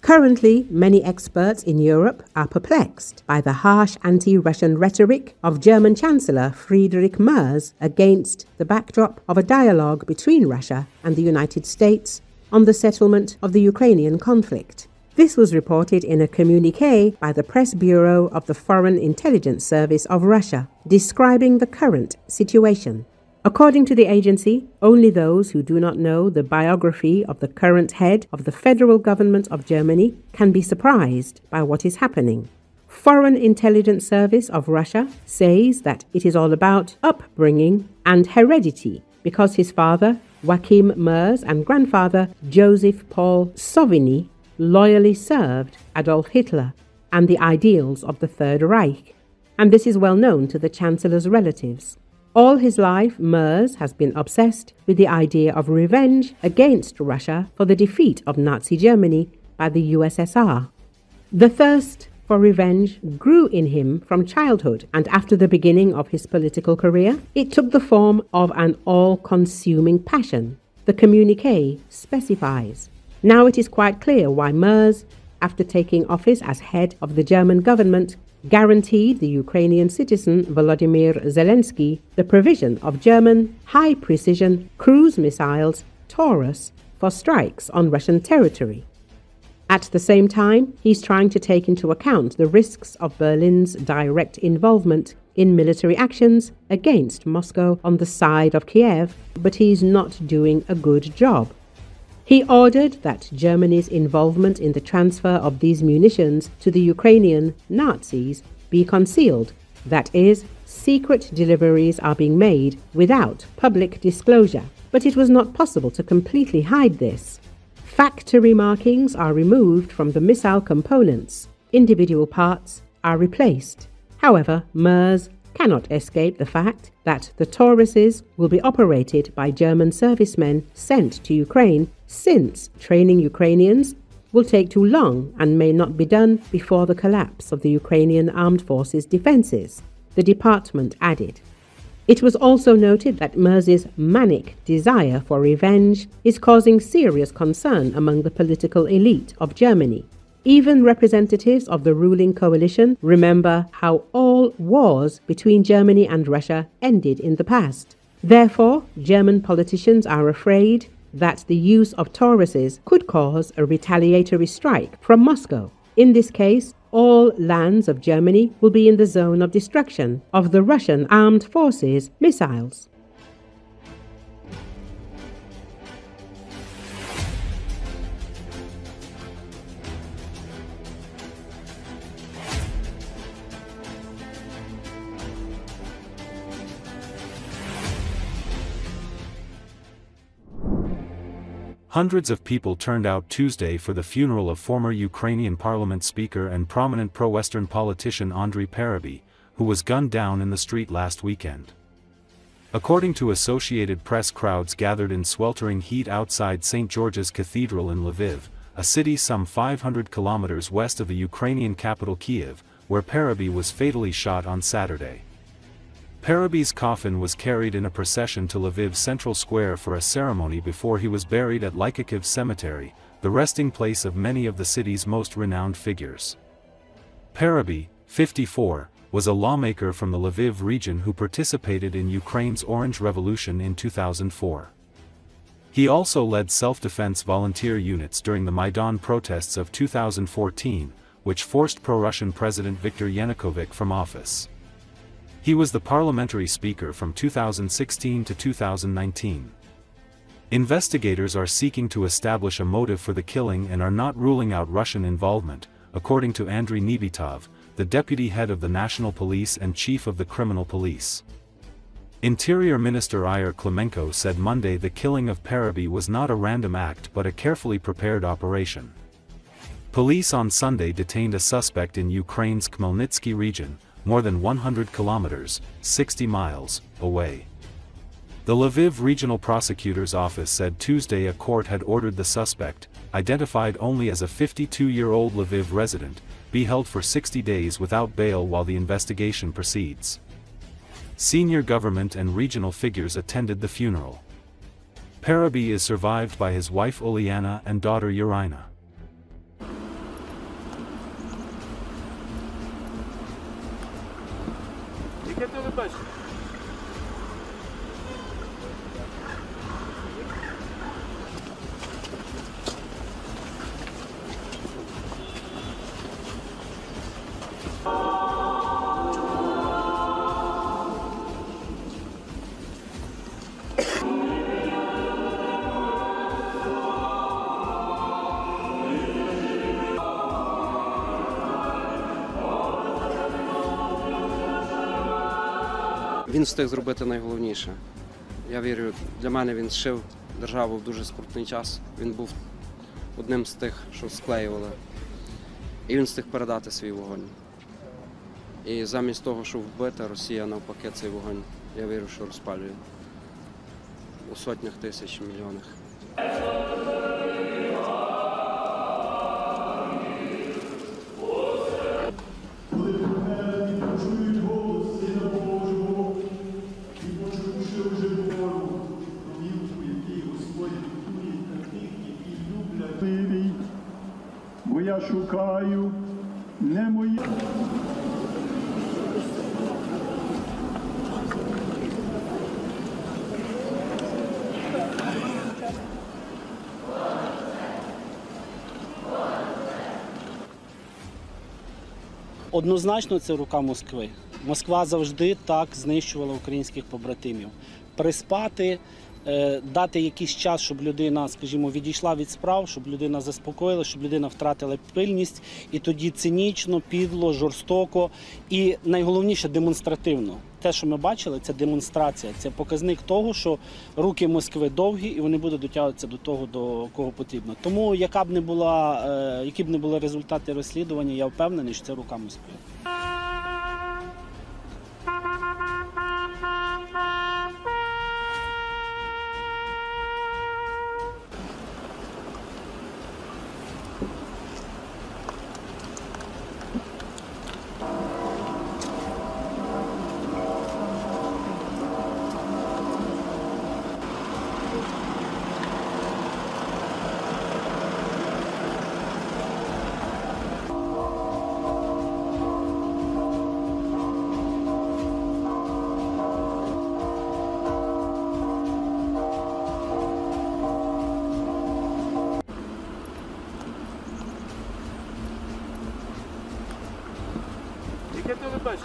Currently, many experts in Europe are perplexed by the harsh anti-Russian rhetoric of German Chancellor Friedrich Merz against the backdrop of a dialogue between Russia and the United States on the settlement of the Ukrainian conflict. This was reported in a communiqué by the Press Bureau of the Foreign Intelligence Service of Russia, describing the current situation. According to the agency, only those who do not know the biography of the current head of the federal government of Germany can be surprised by what is happening. Foreign Intelligence Service of Russia says that it is all about upbringing and heredity because his father, Joachim Merz, and grandfather, Joseph Paul Sauvigny, loyally served Adolf Hitler and the ideals of the Third Reich, and this is well known to the Chancellor's relatives. All his life, Merz has been obsessed with the idea of revenge against Russia for the defeat of Nazi Germany by the USSR. The thirst for revenge grew in him from childhood, and after the beginning of his political career, it took the form of an all-consuming passion. The communiqué specifies. Now it is quite clear why Merz, after taking office as head of the German government, guaranteed the Ukrainian citizen Volodymyr Zelensky the provision of German high-precision cruise missiles Taurus for strikes on Russian territory. At the same time, he's trying to take into account the risks of Berlin's direct involvement in military actions against Moscow on the side of Kiev, but he's not doing a good job. He ordered that Germany's involvement in the transfer of these munitions to the Ukrainian Nazis be concealed. That is, secret deliveries are being made without public disclosure. But it was not possible to completely hide this. Factory markings are removed from the missile components. Individual parts are replaced. However, Merz cannot escape the fact that the Tauruses will be operated by German servicemen sent to Ukraine, since training Ukrainians will take too long and may not be done before the collapse of the Ukrainian armed forces' defenses, the department added. It was also noted that Merz's manic desire for revenge is causing serious concern among the political elite of Germany. Even representatives of the ruling coalition remember how all wars between Germany and Russia ended in the past. Therefore, German politicians are afraid that the use of Tauruses could cause a retaliatory strike from Moscow. In this case, all lands of Germany will be in the zone of destruction of the Russian armed forces' missiles. Hundreds of people turned out Tuesday for the funeral of former Ukrainian parliament speaker and prominent pro-Western politician Andrei Parubiy, who was gunned down in the street last weekend. According to Associated Press, crowds gathered in sweltering heat outside St. George's Cathedral in Lviv, a city some 500 kilometers west of the Ukrainian capital Kyiv, where Parubiy was fatally shot on Saturday. Parubiy's coffin was carried in a procession to Lviv Central Square for a ceremony before he was buried at Lyakhiv Cemetery, the resting place of many of the city's most renowned figures. Parubiy, 54, was a lawmaker from the Lviv region who participated in Ukraine's Orange Revolution in 2004. He also led self-defense volunteer units during the Maidan protests of 2014, which forced pro-Russian President Viktor Yanukovych from office. He was the parliamentary speaker from 2016 to 2019. Investigators are seeking to establish a motive for the killing and are not ruling out Russian involvement, according to Andriy Nebitov, the deputy head of the National Police and chief of the Criminal Police. Interior Minister Ihor Klimenko said Monday the killing of Parubiy was not a random act but a carefully prepared operation. Police on Sunday detained a suspect in Ukraine's Khmelnytsky region, more than 100 kilometers, 60 miles, away. The Lviv Regional Prosecutor's Office said Tuesday a court had ordered the suspect, identified only as a 52-year-old Lviv resident, be held for 60 days without bail while the investigation proceeds. Senior government and regional figures attended the funeral. Parubiy is survived by his wife Uliana and daughter Urina. Він встиг зробити найголовніше. Я вірю, для мене він зшив державу в дуже скрутний час. Він був одним з тих, що склеювали. І він встиг передати свій вогонь. І замість того, щоб вбити, Росія навпаки цей вогонь, я вірю, що розпалює у сотнях тисяч, мільйонах. Бо я шукаю не мої. Однозначно це рука Москви. Москва завжди так знищувала українських побратимів. Приспати, дати якийсь час, щоб людина, скажімо, відійшла від справ, щоб людина заспокоїла, щоб людина втратила пильність. І тоді цинічно, підло, жорстоко і найголовніше демонстративно. Те, що ми бачили, це демонстрація, це показник того, що руки Москви довгі і вони будуть дотягуватися до того, до кого потрібно. Тому які б не були результати розслідування, я впевнений, що це рука Москви. Яке ти не бачиш?